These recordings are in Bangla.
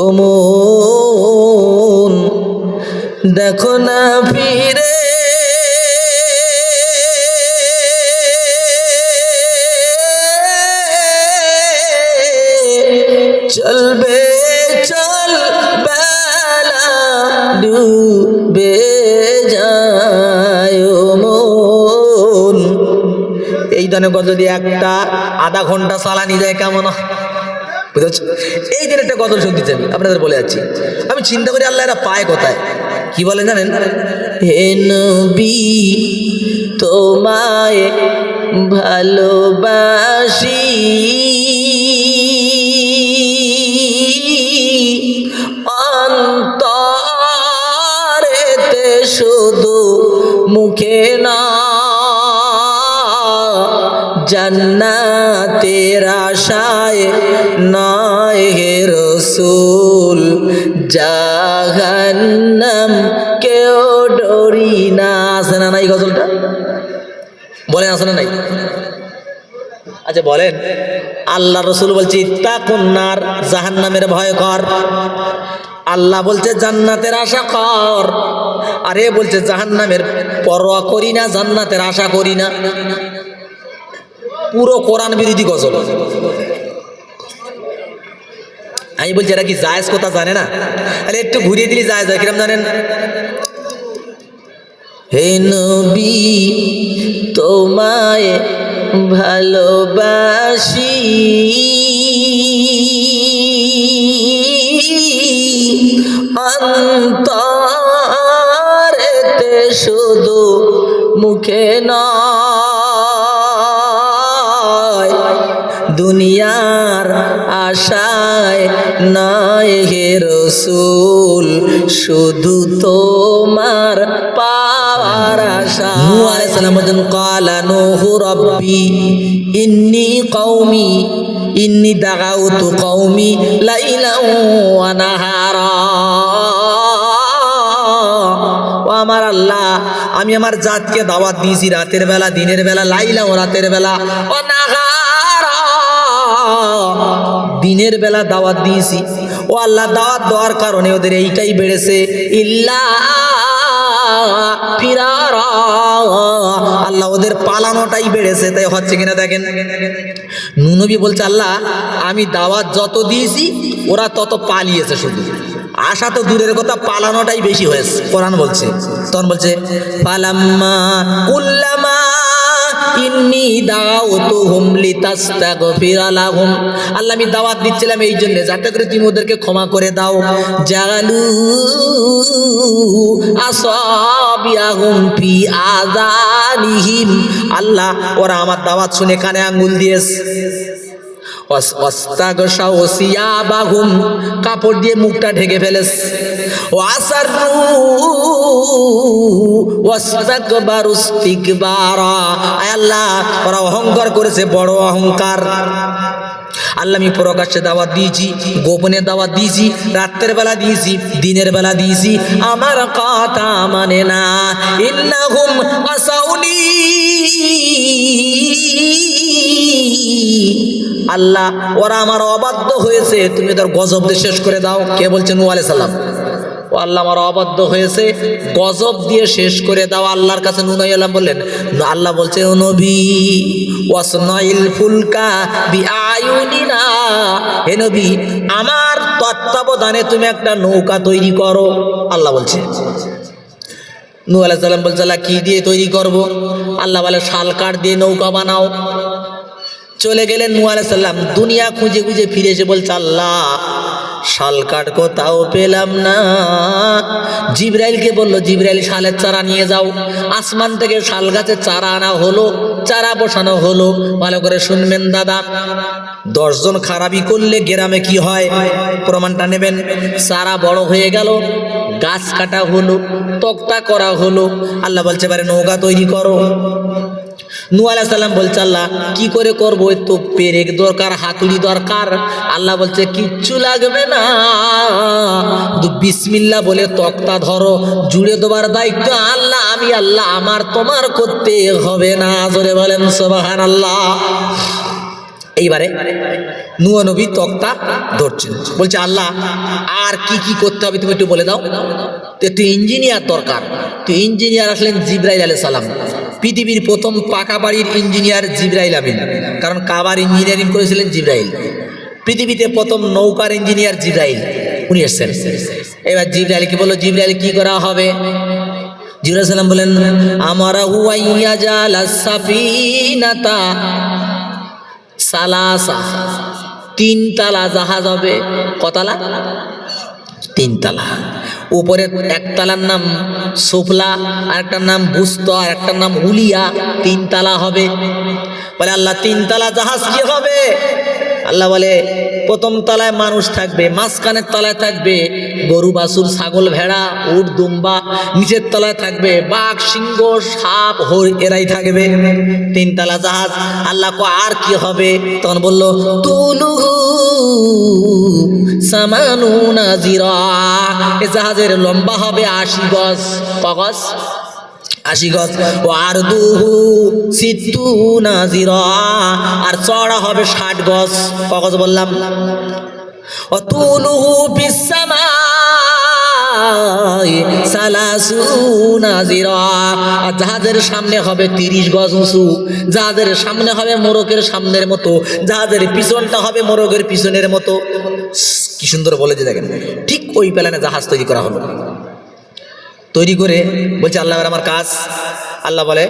ও মন দেখো না ফিরে চলবে চল বেলা ডুবে যায় ও মন। এই ধরনের গজল দিয়ে একটা আধা ঘন্টা চালানি যায় কেমন বুঝেছ? এই দিন একটা গজল শুনতে চাই আপনাদের বলে যাচ্ছি। আমি চিন্তা করি আল্লাহ এরা পায় কোথায়, কি বলেন জানেন? হে নবী তোমায় ভালোবাসি অন্তরেতে শুধু মুখে না, জান্নাতের আশায় নয় হে রাসূল, জাহান্নাম কেউ ডরি না। আছে না নাই গজলটা? বলেন আছে না নাই? আচ্ছা বলেন, আল্লাহ রাসূল বলছে ইত্তাকুন নার, জাহান্নামের ভয় কর। আল্লাহ বলছে জান্নাতের আশা কর, আরে বলছে জাহান্নামের পরোয়া করি না, জান্নাতের আশা করি না। পুরো কোরআন বিরোধী গজল। আমি বলছি এরা কি জায়েজ কথা জানে না? আরে একটু ঘুরিয়ে দিলে জায়েজ হয় কিরম জানেন? হে নবী তোমায় ভালোবাসি অন্তরেতে শুধু মুখে নয়, দুনিয়ার আশায় নয় হে রাসূল, শুধু তোমার পাওয়ার আশা। নূহ আলাইহিস সালাম বলেন ক্বালা নূহু রাব্বি ইন্নী কওমি ইন্নী দাগাউতু কওমি লাইলান ওয়া নাহারা। ও আমার আল্লাহ, আমি আমার জাতকে দাওয়াত দিয়েছি রাতের বেলা দিনের বেলা, লাইলা ও রাতের বেলা, ও নাহারা দিনের বেলা দাওয়াত দিয়েছি। ও আল্লাহ দাওয়াত দেওয়ার কারণে ওদের এইটাই বেড়েছে, ইল্লা ফিরারা, আল্লাহ ওদের পালানোটাই বেড়েছে। তাই হচ্ছে কিনা দেখেন, নূহ নবী বলছে আল্লাহ আমি দাওয়াত যত দিয়েছি ওরা তত পালিয়েছে, শুধু আশা তো দূরের কথা পালানোটাই বেশি হয়েছে। কোরআন বলছে, তখন বলছে ফালাম্মা কুল্লামা ইন্নী দাউতুহুম লিতাস্তাগফিরা লাহুম, আল্লাহ আমি দাওয়াত দিচ্ছিলাম এই জন্য যাতে করে তুমি ওদেরকে ক্ষমা করে দাও। জালু আসাবিয়াহুম ফি আযানিহিম, আল্লাহ ওরা আমার দাওয়াত শুনে কানে আঙ্গুল দিয়েছে। কাপড় দিয়ে মুখটা ঢেকে ফেলেছে। আল্লাহ ওরা অহংকার করেছে, বড় অহংকার। আল্লাহ আমি প্রকাশ্যে দাওয়াত দিয়েছি, গোপনে দাওয়াত দিয়েছি, রাতের বেলা দিয়েছি, দিনের বেলা দিয়েছি, আমার কথা মানে না। ইন্নাহুম আসাউনি, আল্লাহ ওরা আমার অবাধ্য হয়েছে, তুমি ওদের গজব দিয়ে শেষ করে দাও। কে বলছে? নূহ আলাইহিস সালাম। ও আল্লাহ আমার অবাধ্য হয়েছে, গজব দিয়ে শেষ করে দাও। আল্লাহর কাছে নূহ আলাইহিস সালাম বললেন, আল্লাহ বলছে ও নবী ওয়াসনাইল ফুলকা বিআয়ুনিনা, হে নবী আমার তত্ত্বাবধানে তুমি একটা নৌকা তৈরি করো। আল্লাহ বলছে। নূহ আলাইহিস সালাম বলছে আল্লাহ কি দিয়ে তৈরি করব? আল্লাহ বলে শাল কাঠ দিয়ে নৌকা বানাও। চলে গেলেন নূহ আলাইহিস সালাম, দুনিয়া খুঁজে খুঁজে ফিরে এসে বলছে আল্লাহ শাল কাঠ কোথাও পেলাম না। জিবরাইলকে বলল জিবরাইল শালের চারা নিয়ে যাও। আসমান থেকে শাল গাছের চারা আনা হলো, চারা বসানো হলো। ভালো করে শুনবেন দাদা, 10 জন খারাপি করলে গ্রামে কি হয় প্রমাণটা নেবেন। চারা বড় হয়ে গেল, গাছ কাটা হলো, তক্তা করা হলো। আল্লাহ বলছে এবারে নৌকা তৈরি করো। নূহ আলাইহিস সালাম বলছে আল্লাহ কি করে করবো? তো পেরেক দরকার, হাতুড়ি দরকার। আল্লাহ বলছে কিচ্ছু লাগবে না, বিসমিল্লাহ বলে তক্তা ধরো, জুড়ে দেবার দায়িত্ব আল্লাহ, আমি আল্লাহ, আমার তোমার করতে হবে না। জোরে বলেন সুবহানাল্লাহ। এইবারে নূহ নবী তক্তা ধরছেন, বলছে আল্লাহ আর কি কি করতে হবে তুমি একটু বলে দাও। তো একটু ইঞ্জিনিয়ার দরকার। তো ইঞ্জিনিয়ার আসলেন জিবরাইল আলাইহিস সালাম। পৃথিবীর প্রথম পাকা বাড়ির ইঞ্জিনিয়ার জিবরাইল আমিন, কারণ কাবার ইঞ্জিনিয়ারিং করেছিলেন জিবরাইল। পৃথিবীতে প্রথম নৌকার ইঞ্জিনিয়ার জিবরাইল, উনি এসছেন। এবার জিবরাইলকে বললো জিবরাইল কি করা হবে? জিবরাইল সালাম বলেন আমারা হুয়াইয়া জালাস সাফিনাতা সালাসা, 3 তালা জাহাজ হবে। কতালা? 3 তালা। উপরে এক তালার নাম সুফলা, আর একটার নাম বুস্তা, আর একটার নাম উলিয়া। 3 তালা হবে। বলে আল্লাহ 3 তালা জাহাজ কি হবে? আল্লাহ বলে প্রথম তলায় মানুষ থাকবে, মাঝখানের তলায় থাকবে গরু বাছুর ছাগল ভেড়া উট দুম্বা, নিচের তলায় থাকবে বাঘ সিংহ সাপ হরিণ, এরাই থাকবে। 3 তালা জাহাজ। আল্লাহ কো আর কি হবে? তখন বলল তুলুহু সামানুনা জিরা, এ জাহাজের লম্বা হবে 80 গজ। কগজ? 80 গজ। ও আরদুহু সিত্তুনা জিরা, আর চড়া হবে 60 গজ। কগজ বললাম? ও তুলুহু ফিস সামাই সালাসুনা জিরা, আর জাহাজের সামনে হবে 30 গজ উঁচু। জাহাজের সামনে হবে মোরগের সামনের মতো, জাহাজের পিছনটা হবে মোরগের পিছনের মতো। কি সুন্দর বলেছে দেখেন। ঠিক ওই প্ল্যানে জাহাজ তৈরি করা হলো। তৈরি করে বলছে আল্লাহ আমার কাজ। আল্লাহ বলে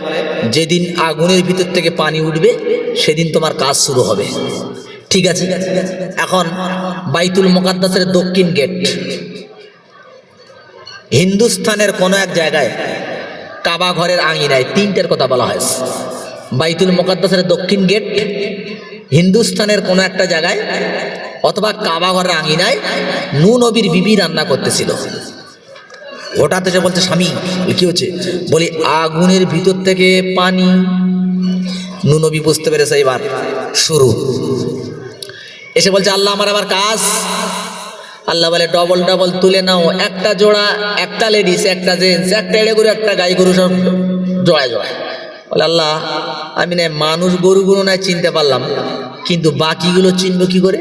যেদিন আগুনের ভিতর থেকে পানি উঠবে সেদিন তোমার কাজ শুরু হবে। ঠিক আছে। এখন বাইতুল মুকাদ্দাসের দক্ষিণ গেট, হিন্দুস্তানের কোনো এক জায়গায় কাবা ঘরের আঙিনায় 3টের কথা বলা হয়েছে। বাইতুল মুকাদ্দাসের দক্ষিণ গেট, হিন্দুস্তানের কোনো একটা জায়গায়, অথবা কাবা ঘরের আঙিনায় নূহ নবীর বিবি রান্না করতেছিল। হঠাৎ এসে বলছে স্বামী কি হচ্ছে? বলি আগুনের ভিতর থেকে পানি। নূহ নবী বুঝতে পেরেছে এবার শুরু। এসে বলছে আল্লাহ আমার আবার কাজ। আল্লাহ বলে ডবল ডবল তুলে নাও, একটা জোড়া, একটা লেডিস, একটা জেন্টস, একটা এড়ে গরু, একটা গাই গরু, সব জোড়ায় জোড়ায়। বলে আল্লাহ আমি না মানুষ গরুগুলো না চিনতে পারলাম, কিন্তু বাকিগুলো চিনবো কি করে?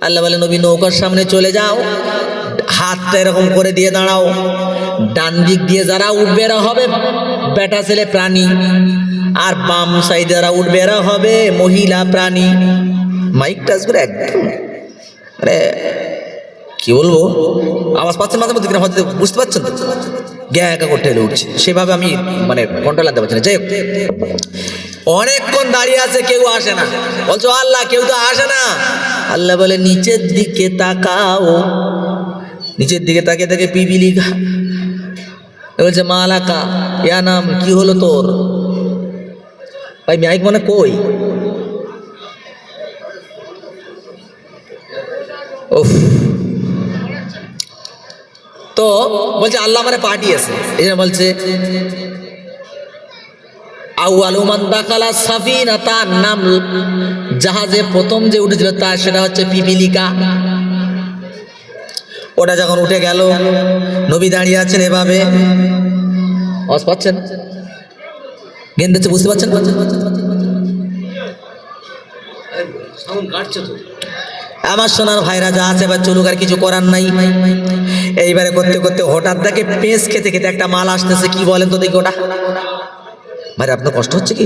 আল্লাহ বলে নবী নৌকার সামনে চলে যাও, হাতটা এরকম করে দিয়ে দাঁড়াও, ডান দিক দিয়ে যারা উঠবে এরা হবে বেটা ছেলে প্রাণী, আর বাম সাইডে যারা উঠবে এরা হবে মহিলা প্রাণী। মাইক টাচ করে একদম মানে কি বলবো, আওয়াজ পাচ্ছেন মাঝে মধ্যে কিনা হয়তো বুঝতে পারছেন তো, গ্যা একা করতে এলে উঠছে, সেভাবে আমি মানে কন্ট্রোল আনতে পারছি না। যাই হোক, অনেকক্ষণ দাঁড়িয়ে আছে, কেউ আসে না। বলছো আল্লাহ কেউ তো আসে না। আল্লাহ বলে নিচের দিকে তাকাও। নিচের দিকে তাকিয়ে দেখে পিপিলিকা। বলছে মালাকা, ইয়া নাম কি হলো তোর? ভাই মাইক মানে কই? উফ। তো বলছে আল্লাহ মানে পাঠিয়েছে, এই জন্য বলছে আউয়ালুমান দাখালা সাফিনা, তার নাম জাহাজে প্রথম যে উঠেছিল তার সেটা হচ্ছে পিপিলিকা। ওটা যখন উঠে গেল, নবী দাঁড়িয়ে আছেন এভাবে, আওয়াজ পাচ্ছেন? গেন্দেছে, বুঝতে পারছেন? আমার সোনার ভাইরা যা আছে এবার চলুক, আর কিছু করার নাই। এইবারে করতে করতে হঠাৎ দেখে পেঁচ খেতে খেতে একটা মাল আসতেছে। কি বলেন তো দেখি ওটা? ভাই আপনার কষ্ট হচ্ছে কি?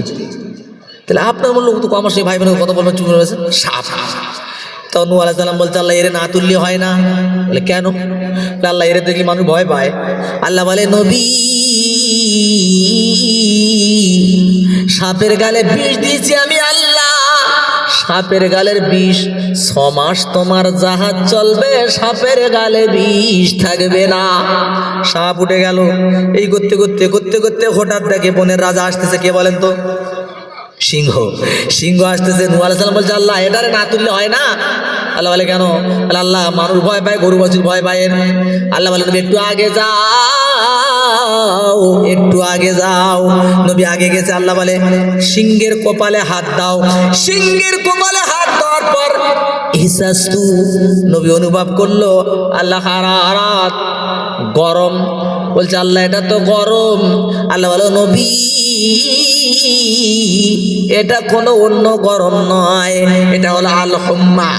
তাহলে আপনার বললো তো আমার সেই ভাই বোনের কথা বলবেন, চুপ রয়েছেন। সাপ। তখন নূহ আলাইহিস সালাম বলছে আল্লাহ এরে না তুললে হয় না। বলে কেন? আল্লাহ এরে দেখলে মানুষ ভয় পায়। আল্লাহ বলে নবী সাপের গালে বিষ দিয়েছি আমি আল্লাহ। সাপের গালের বিষ 6 মাস তোমার জাহাজ চলবে, সাপের গালে বিষ থাকবে না। সাপ উঠে গেল। এই করতে করতে করতে করতে হঠাৎ দেখে বনের রাজা আসতেছে। কে বলেন তো? সিংহ। সিংহ আসতেছে। নূহ আলাইহিস সালাম বলছে আল্লাহ এটারে না তুললে হয় না। আল্লাহ বলে কেন? আল্লাহ মানুষ ভয় পায়, গরু বাছুর ভয় পায়। আল্লাহ বলে একটু আগে যাও, একটু আগে যাও। নবী আগে গেছে। আল্লাহ বলে সিংহের কপালে হাত দাও। সিংহের কপালে হাত দেওয়ার পর ইহসাসতু, নবী অনুভব করলো আল্লাহ হারারাত, গরম। বলছে আল্লাহ এটা তো গরম। আল্লাহ বলো নবী এটা কোনো অন্য গরম নয়, এটা হলো আল হুম্মা,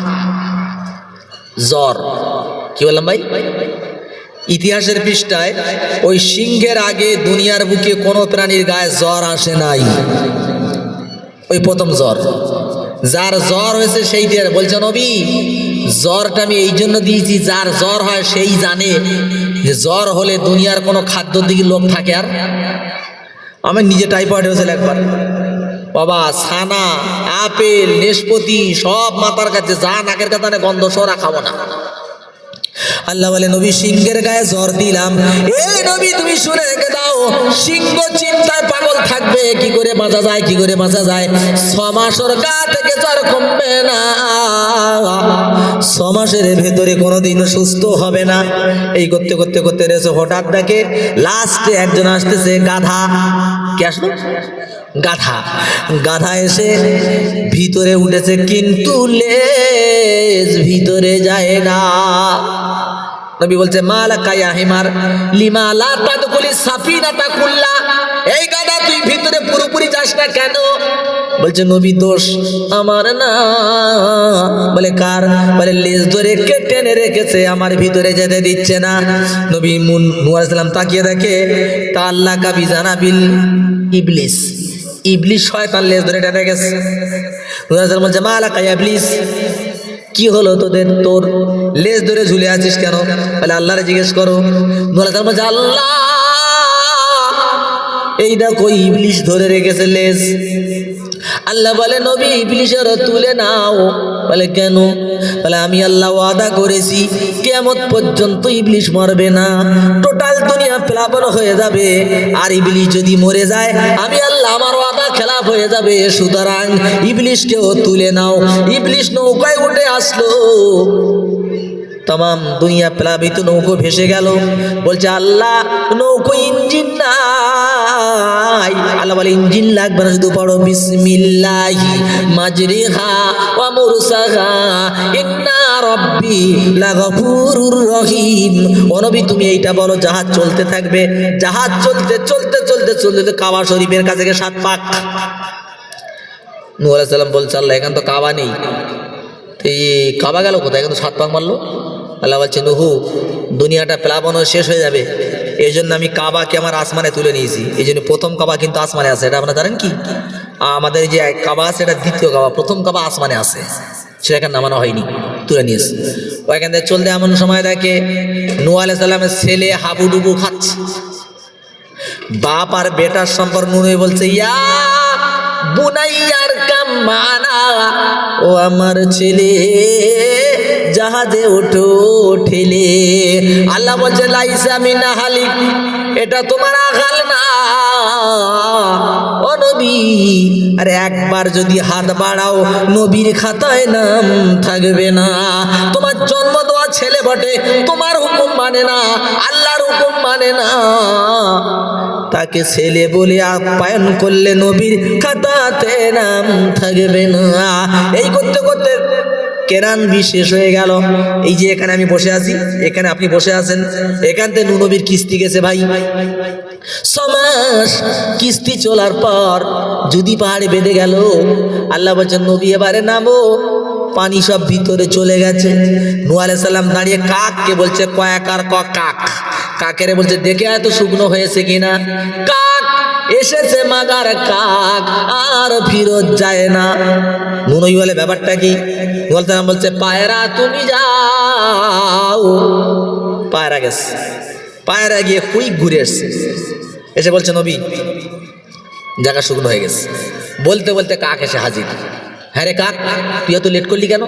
জ্বর। কি বললাম ভাই? ইতিহাসের পৃষ্ঠায় ওই সিংহের আগে দুনিয়ার বুকে কোনো প্রাণীর গায়ে জ্বর আসে নাই, ওই প্রথম জ্বর। যার জ্বর হয়েছে সেই দিয়ে বলছে নবী জ্বরটা আমি এই জন্য দিয়েছি, যার জ্বর হয় সেই জানে যে জ্বর হলে দুনিয়ার কোনো খাদ্যর দিকে লোভ থাকে। আর আমার নিজে টাইফয়েড হয়েছিল একবার, বাবা ছানা আপেল নেশপতি সব মাথার কাছে, যা নাকের কাছে গন্ধ সরা খাবো না। আল্লাহ বলে নবী সিংহের গায়ে জ্বর দিলাম, এই নবী তুমি শুনে রেখে দাও, সিংহ চিন্তায় পাগল থাকবে কি করে বাঁচা যায়, কি করে বাঁচা যায়। 6 মাস ওর গা থেকে জ্বর কমবে না, 6 মাসের ভেতরে কোনোদিন সুস্থ হবে না। এই করতে করতে করতে রেছে, হঠাৎ দেখে লাস্টে একজন আসতেছে, গাধা। কে আসলো? গাধা। গাধা এসে ভিতরে উঠেছে, কিন্তু লেজ ভিতরে যায় না। নবী বলছে মালাকা ইয়া হিমার লিমা লা তাদখুলি সাফিনাতা কুল্লা, এই গাধা তুই ভিতরে পুরোপুরি যাস না কেন? বলছে নবী দোষ আমার না। বলে কার? বলে লেজ ধরে টেনে রেখেছে, আমার ভিতরে যেতে দিচ্ছে না। নবী নূহ আলাইহিস সালাম তাকিয়ে দেখে, তা আল্লাহ কাবি জানাবিল ইবলিস, ইবলিস শয়তান লেজ ধরে টেনে গেছে। নূহ আলাইহিস সালাম বলছে মালাকা ইয়া ইবলিস, কি হলো তোদের, তোর লেজ ধরে ঝুলে আছিস কেন? বলে আল্লাহরে জিজ্ঞেস করো। নূহ আলাইহিস সালাম বলছে আল্লাহ এই দেখো ইবলিস ধরে রেখেছে লেজ। আল্লাহ বলে নবী ইবলিসের তুলে নাও। বলে কেন? বলে আমি আল্লাহ ওয়াদা করেছি কিয়ামত পর্যন্ত ইবলিস মরবে না, টোটাল দুনিয়া প্লাবন হয়ে যাবে, আর ইবলিস যদি মরে যায় আমি আল্লাহ আমার ওয়াদা খেলাফ হয়ে যাবে, সুতরাং ইবলিসকেও তুলে নাও। ইবলিস নৌকায় উঠে আসলো, तमाम दुनिया प्लावित नौको भेसे गেল। বলছে আল্লাহ নৌকো ইঞ্জিন নাই। আল্লাহ বলে ইঞ্জিন লাগবে না, শুধু পড়ো বিসমিল্লাহি মাজরিহা ওয়া মুরসাহা ইন্না রাব্বি লাগফুরুর রহিম। ও নবী তুমি এইটা বলো, জাহাজ চলতে থাকবে। জাহাজ চলতে চলতে চলতে চলতে কাবা শরীফের কাছে গিয়ে 7 পাক। নূহ আলাইহিস সালাম বলছে আল্লাহ এখানে তো কাবা নেই, তো এই কাবা গেল কোথায়? এখানে তো 7 পাক মারলো। আল্লাহ বলছে নুহু দুনিয়াটা প্লাবন শেষ হয়ে যাবে, এই জন্য আমি কাবাকে আমার আসমানে তুলে নিয়েছি। এই জন্য প্রথম কাবা কিন্তু আসমানে আছে, এটা আপনারা জানেন কি? আমাদের যে কাবা আছে এটা দ্বিতীয় কাবা, প্রথম কাবা আসমানে আছে, সেটা এখানে নামানো হয়নি, তুলে নিয়েছে। ওইখান থেকে চলতে এমন সময় দেখে নূহ আলাইহিস সালামের ছেলে হাবুডুবু খাচ্ছে। বাপ আর বেটার সম্পর্ক নূহ বলছে ইয়া বুনাইয়ার কাম মানা, ও আমার ছেলে জাহাজে ওঠো ঠেলে। আল্লাহ বলছে লাইসা মিনা হালিক, এটা তোমার আগাল না ও নবী। আরে একবার যদি হাত বাড়াও নবীর খাতায় নাম থাকবে না। তোমার জন্ম দেওয়া ছেলে বটে, তোমার হুকুম মানে না, আল্লাহর হুকুম মানে না, তাকে ছেলে বলে আপ্যায়ন করলে নবীর খাতাতে নাম থাকবে না। এই করতে করতে কেরান শেষ হয়ে গেল। এই যে এখানে আমি বসে আছি, এখানে আপনি বসে আছেন, এখান থেকে নূহ নবীর কিস্তি গেছে ভাই 6 মাস। কিস্তি চলার পর যদি পাহাড়ে বেঁধে গেল, আল্লাহ বলছেন নবী এবারে নামো। পানি সব ভিতরে চলে গেছে। নূহ আলাইহিস সালাম দাঁড়িয়ে কাককে বলছে কয়াকার ক কাক, কাকেরে বলছে দেখে এত শুকনো হয়েছে কিনা। কাক এসেছে মাগার কাক, আর ফিরত যায় না। নূহ নবী বলে ব্যাপারটা কি? নূহ আলাইহিস সালাম বলছে পায়রা তুমি যাও। পায়রা গেছে, পায়রা গিয়ে কুইক ঘুরে এসছে, এসে বলছে নবী জায়গা শুকনো হয়ে গেছে। বলতে বলতে কাক এসে হাজির। হ্যাঁ রে কাক তুই এত লেট করলি কেন?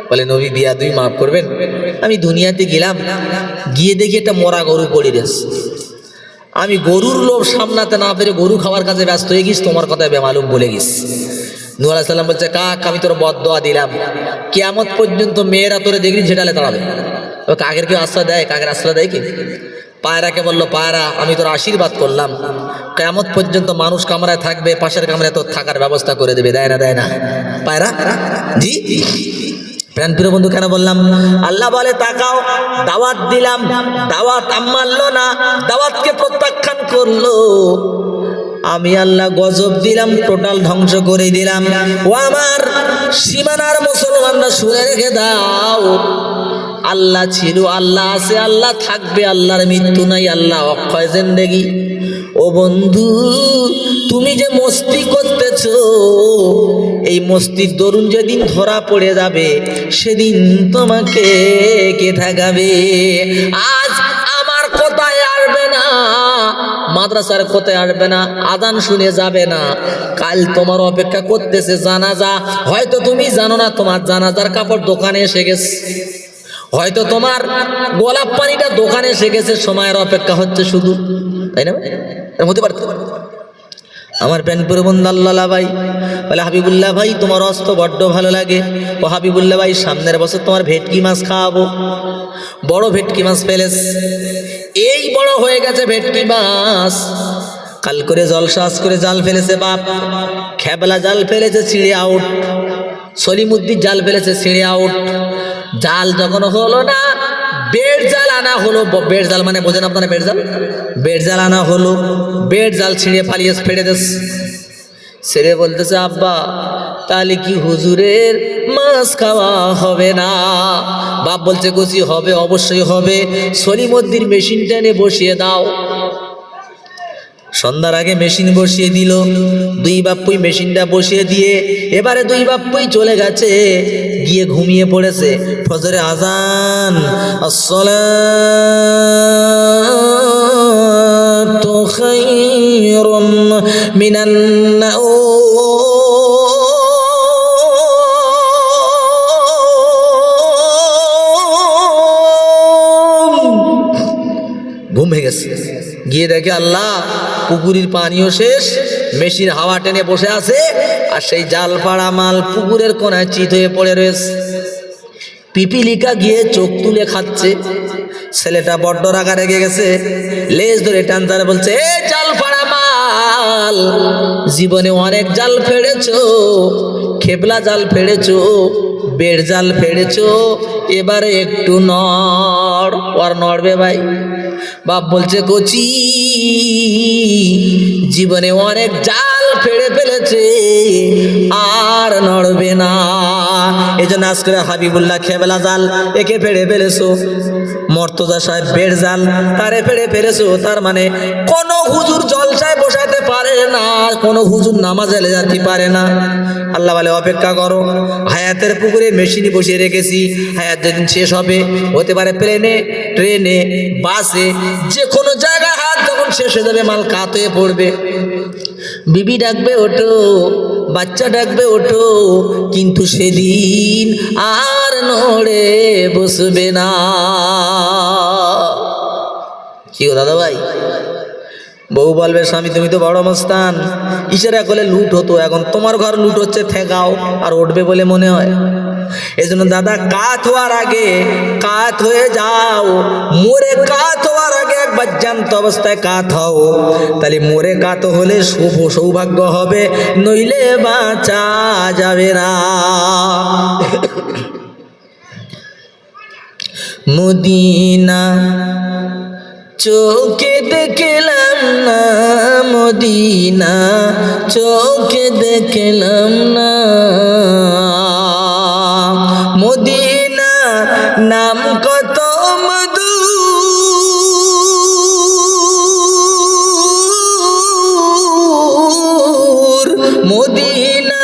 বলে নবী বিয়া দুই মাফ করবেন, আমি দুনিয়াতে গেলাম, গিয়ে দেখি একটা মরা গরু পড়ে গেছে। আমি গরুর লোভ সামলাতে না পেরে গরু খাওয়ার কাজে ব্যস্ত হয়ে গেছি, তোমার কথায় বেমালুম বলে গেছি। নূহ আলাইহিস সালাম বলছে কাক আমি তোর বদদোয়া দিলাম, কিয়ামত পর্যন্ত মেয়েরা তোরে দেখলি ঝেটালে দাঁড়াবে। কাকের কেউ আশ্রয় দেয়? কাকের আশ্রয় দেয় কি? পায়রাকে বললো পায়রা আমি তোর আশীর্বাদ করলাম, কিয়ামত পর্যন্ত মানুষ কামরায় থাকবে, পাশের কামরায় তোর থাকার ব্যবস্থা করে দেবে। দেয় না? দেয় না পায়রা? জি প্রাণ প্রিয় বন্ধু কেন বললাম? আল্লাহ বলে তাকাও, দাওয়াত দিলাম, দাওয়াত মানলো না, দাওয়াতকে প্রত্যাখ্যান করলো। আমি আল্লাহ গজব দিলাম, টোটাল ধ্বংস করে দিলাম। ও আমার সীমানার মুসলমানরা শুনে রেখে দাও, আল্লাহ ছিল, আল্লাহ আছে, আল্লাহ থাকবে, আল্লাহর মৃত্যু নাই, আল্লাহ অক্ষয় জিন্দেগি। ও বন্ধু, তুমি যে মস্তি করতেছো, এই মস্তির দরুন যেদিন ধরা পড়ে যাবে সেদিন তোমাকে কে ঠেকাবে? আজ আমার কোথায় আসবে না, মাদ্রাসার কোথায় আসবে না, আজান শুনে যাবে না, কাল তোমার অপেক্ষা করতেছে জানাজা। হয়তো তুমি জানো না তোমার জানাজার কাপড় দোকানে এসে গেছে, হয়তো তোমার গোলাপ পানিটা দোকানে এসে গেছে, সময়ের অপেক্ষা হচ্ছে শুধু, তাই না? হতে পারতো। আমার প্যানপুর বন্ধু আল্লাহ ভাই বলে, হাবিবুল্লাহ ভাই তোমার অস্ত বড্ড ভালো লাগে। ও হাবিবুল্লাহ ভাই, সামনের বছর তোমার ভেটকি মাছ খাওয়াবো। বড় ভেটকি মাছ ফেলেস, এই বড় হয়ে গেছে ভেটকি মাছ। কাল করে জলসাজ করে জাল ফেলেছে বাপ, খেবলা জাল ফেলেছে, ছিঁড়ে আউট। সলিমুদ্দিন জাল ফেলেছে, ছিঁড়ে আউট। জাল যখন হলো না, বেড জাল আনা হলো। বেড জাল মানে বোঝেন আপনারা? বেড জাল, বেড জাল আনা হলো। বেড জাল ছিঁড়ে ফালিয়ে ফেড়ে দেস। ছেড়ে বলতেছে, আব্বা তাহলে কি হুজুরের মাছ খাওয়া হবে না? বাপ বলছে, কচি হবে, অবশ্যই হবে। সলিমুদ্দিন মেশিনটা এনে বসিয়ে দাও। সন্ধ্যার আগে মেশিন বসিয়ে দিল। দুই বাপ্পুই মেশিনটা বসিয়ে দিয়ে এবারে দুই বাপ্পুই চলে গেছে, গিয়ে ঘুমিয়ে পড়েছে। ফজরে আজান, আসসালাতু খায়রুম মিনান ঘুম ভেঙে গেছে। গিয়ে দেখে আল্লাহ পুকুরের পানিও শেষ, মেশিন হাওয়া টেনে বসে আছে, আর সেই জাল পাড়া মাল পুকুরের কোনায় চিত হয়ে পড়ে রয়েছে। পিপিলিকা গিয়ে চোখ তুলে খাচ্ছে। ছেলেটা বড্ড রাগা রেগে গেছে, লেজ ধরে টানতারে বলছে, এ জাল পাড়া মাল, জীবনে অনেক জাল ফেড়েছো, খেবলা জাল ফেড়েছো, বেড় জাল ফেড়েছো, এবারে একটু নড়। আর নড়বে ভাই? বাপ বলছে, কচি জীবনে অনেক জাল ফেড়ে ফেলেছে, আর নড়বে না। এই জন্য আজকে হাবিবুল্লাহ খেবলা জাল, একে ফেড়ে ফেলেছো। মর্তজা সাহেব বেড় জাল, তারে ফেড়ে ফেলেছো। তার মানে কোন হুজুর জলসায় বসাতে পারে না, কোন হুজুর নামাজে যেতে পারে না। আল্লাহ বলে, অপেক্ষা করো, হায়াতের পুকুরে মেশিন বসিয়ে রেখেছি। হায়াত যেদিন শেষ হবে, হতে পারে প্লেনে, ট্রেনে, বাসে, যে কোনো জায়গায় হাত যখন শেষ হয়ে যাবে, মাল কাত হয়ে পড়বে। বিবি ডাকবে ওঠো, বাচ্চা ডাকবে ওঠো, কিন্তু সেদিন আর নড়ে বসবে না। কি গো দাদা ভাই? বউ বলবে, স্বামী তুমি তো বড় মস্তান, ইশারা করলে লুট হতো, এখন তোমার ঘর লুট হচ্ছে, ঠেকাও, আর উঠবে বলে মনে হয়। এই জন্য দাদা, কাত হওয়ার আগে কাত হয়ে যাও। মরে কাত হওয়ার আগে একবার জান্ত অবস্থায় কাত হও, তাহলে মরে কাত হলে শুভ সৌভাগ্য হবে, নইলে বাঁচা যাবে না। মদিনা চোখে দেখলাম না, মদিনা চোখে দেখলাম না, মদিনা নাম কত মধুর, মদিনা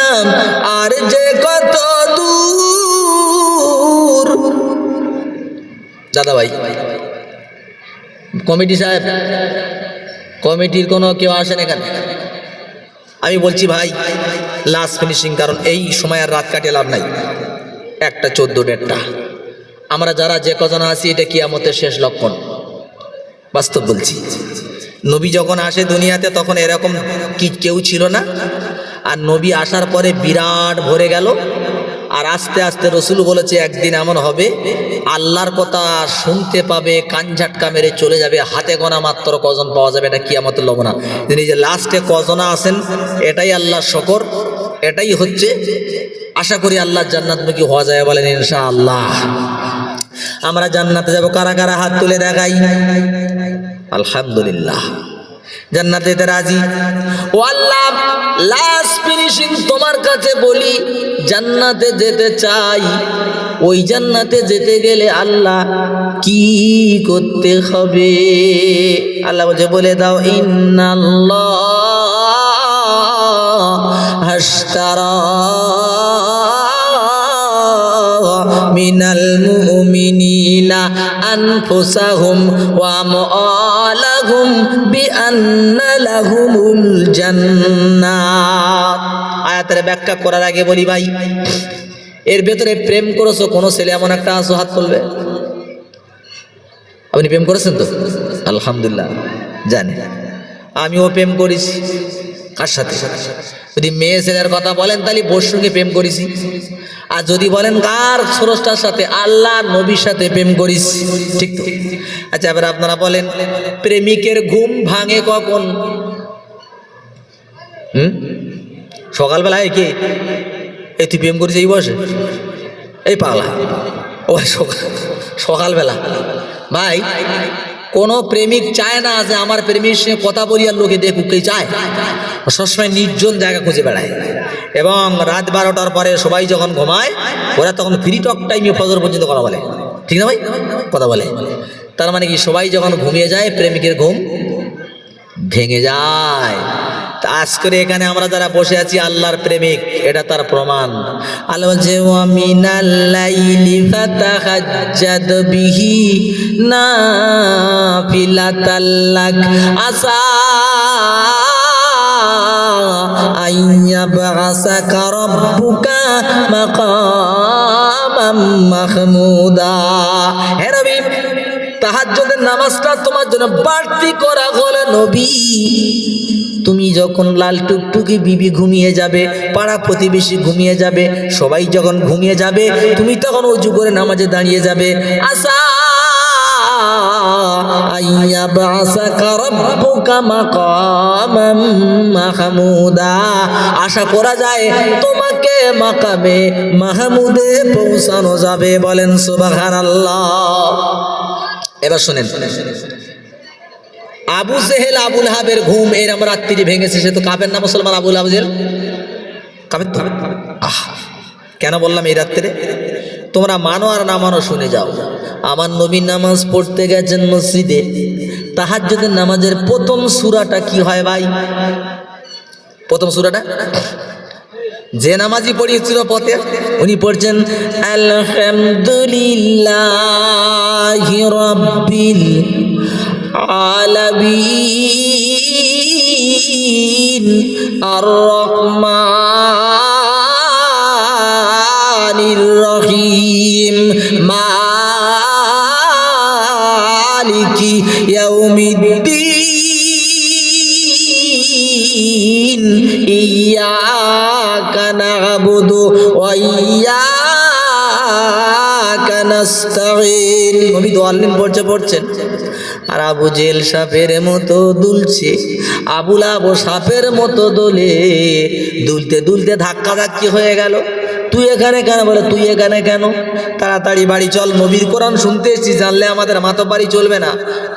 আর যে কত দূর। দাদা ভাই, কমিটি সাহেব, কমিটির কোনো কেউ আসেন এখানে? আমি বলছি ভাই, লাস্ট ফিনিশিং, কারণ এই সময় আর রাত কাটিয়ে লাভ নাই। 1টা 14:30 আমরা যারা যে কজন আছি, এটা কিয়ামতের শেষ লক্ষণ। বাস্তব বলছি, নবী যখন আসে দুনিয়াতে তখন এরকম কি কেউ ছিল না, আর নবী আসার পরে বিরাট ভরে গেল। আর আস্তে আস্তে রসুল বলেছে, একদিন এমন হবে আল্লাহর কথা শুনতে পাবে, কান ঝাটকা মেরে চলে যাবে, হাতে গোনা মাত্র কজন পাওয়া যাবে। এটা কিয়ামতের লগ্ন। তিনি যে লাস্টে কজনা আছেন, এটাই আল্লাহর শকর, এটাই হচ্ছে। আশা করি আল্লাহর জান্নাতমুখী হওয়া যায়, বলেন ইনশাআল্লাহ। আমরা জান্নাতে যাব, কারা কারা হাত তুলে দেখাই। আলহামদুলিল্লাহ। জান্নাতে যেতে রাজি। ও আল্লাহ, লাস্ট ফিনিশিং তোমার কাছে বলি, জান্নাতে যেতে চাই। ওই জান্নাতে যেতে গেলে আল্লাহ কি করতে হবে? আল্লাহ বলছে বলে দাও, ইন্নাল্লাহ হাশতারা মিনাল মুমিনিনা আনফুসাহুম ওয়া আমওয়ালাহুম বিআন্না লাহুমুল জান্নাত। আয়াতের ব্যাখ্যা করার আগে বলি ভাই, এর ভেতরে প্রেম করেছো কোন ছেলে এমন একটা আসো হাত তুলবে। আপনি প্রেম করেছেন তো? আলহামদুলিল্লাহ, জানি আমিও প্রেম করেছি। কার সাথে? যদি মেয়ে ছেলের কথা বলেন তাহলে বোর সঙ্গে প্রেম করেছি। আর যদি বলেন কার স্রষ্টার সাথে, আল্লাহ নবীর সাথে প্রেম করিস। ঠিক তো? আচ্ছা, এবার আপনারা বলেন প্রেমিকের ঘুম ভাঙে কখন? সকালবেলায়। কি এই তুই প্রেম করিস এই বসে? এই পাগলা, ও সকালবেলা। ভাই, কোনো প্রেমিক চায় না যে আমার প্রেমিক সঙ্গে কথা বলি আর লোকে দেখুক, কে চায়? সবসময় নির্জন জায়গা খুঁজে বেড়ায়। এবং রাত 12টার পরে সবাই যখন ঘুমায়, ওরা তখন ফ্রি টক টাইমে ফজর পর্যন্ত কথা বলে। ঠিক না ভাই? কথা বলে। তার মানে কি, সবাই যখন ঘুমিয়ে যায় প্রেমিকের ঘুম ভেঙে যায়। তা আজ করে এখানে আমরা যারা বসে আছি আল্লাহর প্রেমিক, এটা তার প্রমাণ। আল্লাহ বলছে ওয়া মিনাল লাইলি ফাতাহাজ্জাদ বিহি নাফিলাতাল লাক আসা আইয়াবআসাকা রাব্বুকা মাকামাম মাহমুদা। হে নবী, তাহাজ্জুদের নামাজটা তোমার জন্য বাড়তি করা হলো নবী। তুমি যখন লাল টুকটুকি বিবি ঘুমিয়ে যাবে, পাড়া প্রতিবেশী ঘুমিয়ে যাবে, সবাই যখন ঘুমিয়ে যাবে, তুমি তখন ওযু করে নামাজে দাঁড়িয়ে যাবে। আসা আইয়াবআসাকা রাব্বুকা মাকামাম মাহমুদা, আশা করা যায় তোমাকে মাকামে মাহমুদে পৌঁছানো যাবে। বলেন সুবহানাল্লাহ। এবার শুনেন, আবু জেহেল আবুল হাবের ঘুম এরম রাত্রি ভেঙেছে। সে তো কাফের না মুসলমান? আবুল আবু জেহেল কাফের তো। কেন বললাম এই রাত্রে? তোমরা মানো আর না মানো শুনে যাও। আমার নবী নামাজ পড়তে গেছেন মসজিদে। তাহাজ্জুদের নামাজের প্রথম সূরাটা কি হয় ভাই? প্রথম সূরাটা যে নামাজি পড়িয়েছিল পথে, উনি পড়ছেন আলহামদুলিল্লাহি রাব্বিল আলামিন আর রহমানির রহিম মালিকি ইয়াউমিদ্দিন ইয়্যাকা না'বুদু ওয়া ইয়্যাকা নাস্তাঈন। নবী দোয়াল্লিন পড়ছেন আর আবু জেহেল সাপের মতো দুলছে। আবুল আবু সাপের মতো দোলে, দুলতে দুলতে ধাক্কা ধাক্কি হয়ে গেল। তুই এখানে কেন? বলে তুই এখানে কেন? তাড়াতাড়ি বাড়ি চল, নবীর কোরআন শুনতে এসেছি, জানলে আমাদের মাথা বাড়ি চলবে না।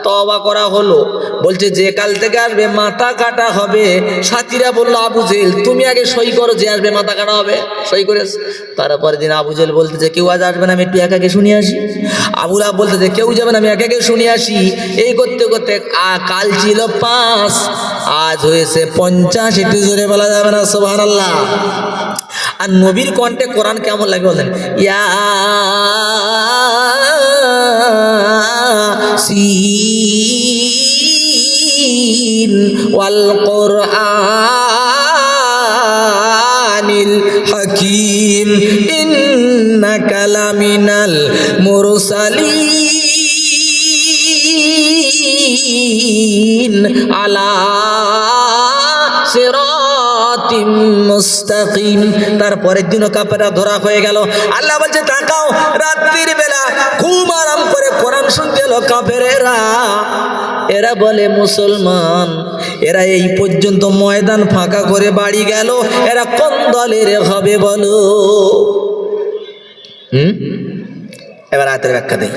তওবা করা হলো। বলছে যে কাল থেকে আসবে মাথা কাটা হবে। সাথীরা বললো আবু জেহেল তুমি আগে সই করো, যে আসবে মাথা কাটা হবে। সই করে তারপরের দিন আবু জেহেল বলতেছে কেউ আজ আসবে না, আমি একটু একাকে শুনে আসি। আবুল আব বলতেছে কেউ যাবে না, আমি একাকে শুনে আসি। এই করতে করতে কাল ছিল 5, আজ হয়েছে 50। একটু জোরে বলা যাবে না সুবহানাল্লাহ? আর নবীর কণ্ঠে কোরআন কেমন লাগে বলেন? ইয়াসিন ওয়াল কুরআনিল হাকীম ইন্নাকা লামিনাল মুরসালিন আলা সিরাতিম মুস্তাকিম। তারপরের দিনও কাফেররা ধরা হয়ে গেল। আল্লাহ বলছে তাকাও, রাত্রির বেলা ঘুম আরাম করে কোরআন শুনতে এলো কাফেরেরা। এরা বলে মুসলমান, এরা এই পর্যন্ত ময়দান ফাঁকা করে বাড়ি গেল, এরা কোন দলের হবে বলো? এবার আয়াতের ব্যাখ্যা দেই।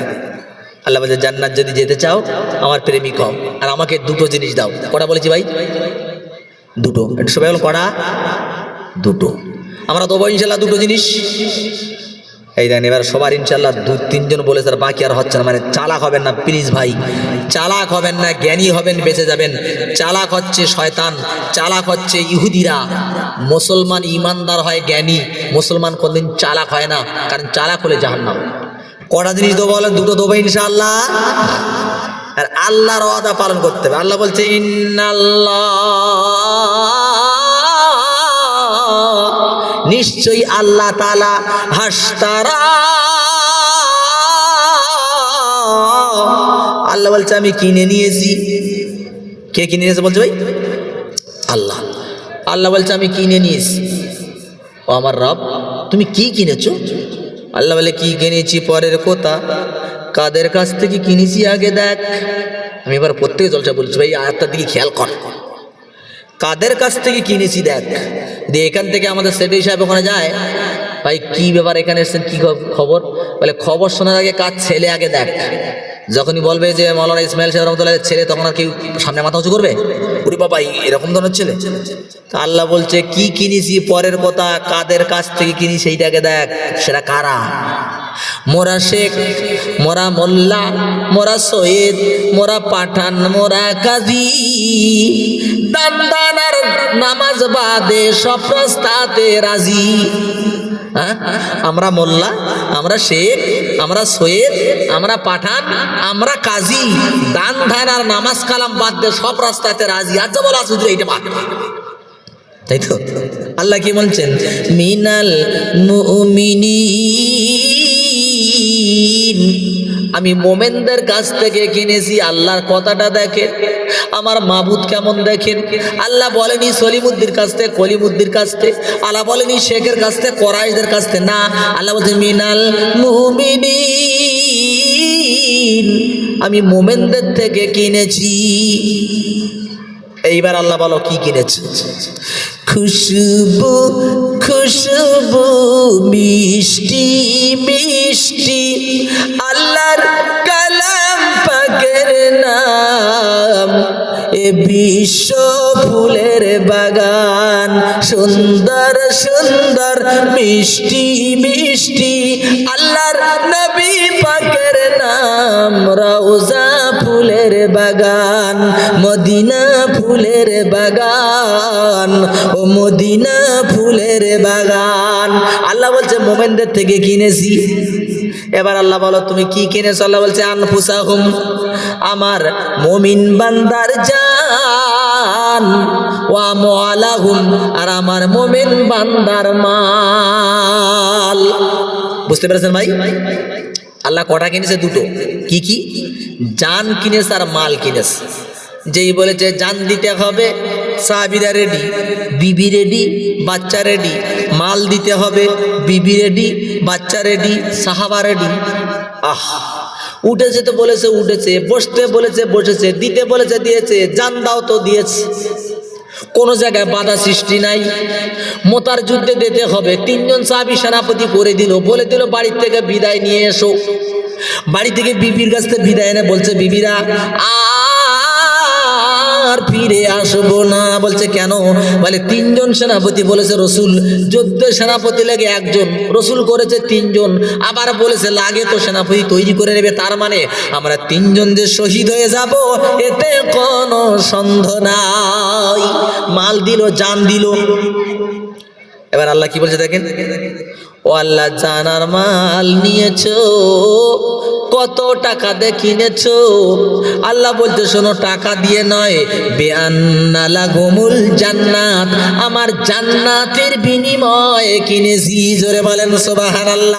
আল্লাহ বলছে জান্নাত যদি যেতে চাও আমার প্রেমিক হও, আর আমাকে দুটো জিনিস দাও। কটা বলেছি ভাই? দুটো। একটু সবাই বলো কটা? দুটো। আমরা দেবো ইনশাল্লাহ দুটো জিনিস। এই দেখেন এবার সবার ইনশাল্লাহ 2-3 জন বলেছে, আর বাকি আর হচ্ছে না। মানে চালাক হবেন না প্লিজ ভাই, চালাক হবেন না, জ্ঞানী হবেন, বেঁচে যাবেন। চালাক হচ্ছে শয়তান, চালাক হচ্ছে ইহুদিরা। মুসলমান ইমানদার হয় জ্ঞানী, মুসলমান কোনদিন চালাক হয় না, কারণ চালাক হলে জাহান্নাম। কটা জিনিস দেবো বলেন? দুটো দেবো ইনশাআল্লাহ। আর আল্লাহর ওয়াদা পালন করতে হবে। আল্লাহ বলছে নিশ্চয়ই আল্লাহ তাআলা হাসতারা, আল্লাহ বলছে আমি কিনে নিয়েছি। কে কিনে নিয়েছে বলছে ভাই? আল্লাহ। আল্লাহ বলছে আমি কিনে নিয়েছি। ও আমার রব, তুমি কি কিনেছো? আল্লাহ বলে কি কিনেছি পরের কথা, কাদের কাছ থেকে কিনেছি আগে দেখ। আমি এবার প্রত্যেকে জলসা বলছি ভাই, আয়াতটার দিকে খেয়াল কর। কাদের কাছ থেকে কিনেছি দেখ। দিয়ে এখান থেকে আমাদের সেটি সাহেব ওখানে যায়, ভাই কি ব্যাপার এখানে এসেছেন, কি খবর? বলে খবর শোনার আগে কার ছেলে আগে দেখ। যখনই বলবে যে মাওলানা ইসমাইল সাহেব রহমতুল্লাহ ছেলে, তখন আর কি সামনে মাথা উঁচু করবে? ওরে বাবা এরকম ধরনের ছেলে। তা আল্লাহ বলছে কি কিনেছি পরের কথা, কাদের কাছ থেকে কিনি সেইটাকে দেখ। সেটা কারা? মোরা শেখ, মোরা মোল্লা, মোরা সৈয়দ, মোরা পাঠান, মোরা কাজী, দান দানার নামাজ বাদে সব রাস্তাতে রাজি। আমরা মোল্লা, আমরা শেখ, আমরা সৈয়দ, আমরা পাঠান, আমরা কাজী, দান ধান আর নামাজ কালাম বাদ দিয়ে সব রাস্তাতে রাজি। আজ যা বলা আছে এইটা বাদ, তাই তো? আল্লাহ কি বলছেন? মিনাল মুমিনিন, আমি মোমেনদের কাছ থেকে কিনেছি। আল্লাহর কথাটা দেখেন, আমার মাবুদ কেমন দেখেন। আল্লাহ বলেনি সলিমুদ্দির কাছ থেকে, কলিমুদ্দির কাছ থেকে। আল্লাহ বলেনি শেখের কাছ থেকে, কোরাইশদের কাছ থেকে। না, আল্লাহ বলছে মিনাল মুমিনিন, আমি মোমেনদের থেকে কিনেছি। এইবার আল্লাহ বলো কি কিনেছে? খুশবু খুশবু মিষ্টি মিষ্টি আল্লাহর কালাম পাকের নাম, এ বিশ্ব ফুলের বাগান, সুন্দর সুন্দর মিষ্টি মিষ্টি আল্লাহর নবী পাকের নাম, রওজা ফুলের বাগান, মদিনা ফুলের বাগান, ও মদিনা ফুলের বাগান। আল্লাহ বলছে মোমেনদের থেকে কিনেছি। এবার আল্লাহ বলো তুমি কি কিনেছো? আল্লাহ বলছে আনফুসাহুম, আমার মুমিন বান্দার জান, ওয়া আমওয়ালাহুম, আর আমার মুমিন বান্দার মাল। বুঝতে পেরেছেন ভাই? আল্লাহ কটা কিনেছে? দুটো। কি কি? জান কিনেছে আর মাল কিনেছে। যেই বলেছে জান দিতে হবে, সাহাবীরা রেডি, বিবি রেডি, বাচ্চা রেডি। মাল দিতে হবে, বিবি রেডি, বাচ্চা রেডি, সাহাবা রেডি। আহ, উঠেছে তো বলেছে উঠেছে, বসতে বলেছে বসেছে, দিতে বলেছে দিয়েছে, জান দাও তো দিয়েছে। কোনো জায়গায় বাধা সৃষ্টি নাই। মোতার যুদ্ধে যেতে হবে, 3জন সাহাবী সেনাপতি করে দিল, বলে দিল বাড়ির থেকে বিদায় নিয়ে এসো। বাড়ি থেকে বিবির কাছ থেকে বিদায় এনে বলছে বিবিরা আর ফিরে আসবো না। বলছে কেন? বলে 3জন সেনাপতি বলেছে রসুল, যুদ্ধের সেনাপতি লাগে 1জন, রসুল করেছে 3জন, আবার বলেছে লাগে তো সেনাপতি তৈরি করে নেবে। তার মানে আমরা 3জন যে শহীদ হয়ে যাব এতে কোনো সন্দেহ নাই। মাল দিল, জান দিল। এবার আল্লাহ কি বলছে দেখেন, ও আল্লাহ জান আর মাল নিয়েছো, কত টাকা দিয়ে কিনেছো? আল্লাহ বলতে শোনো, টাকা দিয়ে নয়, বেআন্না লাগুমুল জান্নাত, আমার জান্নাতের বিনিময়ে কিনেছি। জোরে বলেন সুবহানাল্লাহ।